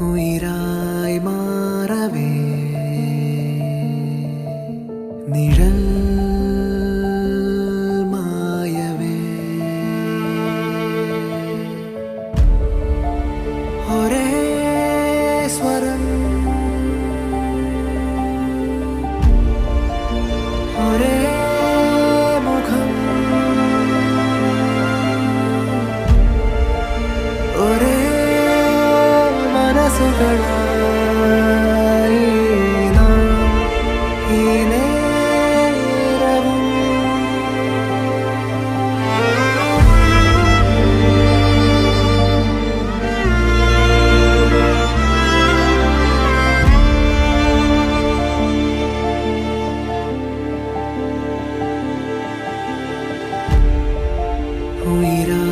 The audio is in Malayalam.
ഉയിരായി മാറവേ നിഴൽ മായവേ ഒരേ സ്വരം ഒരേ മുഖം ഒരേ മനസ്സുകൾ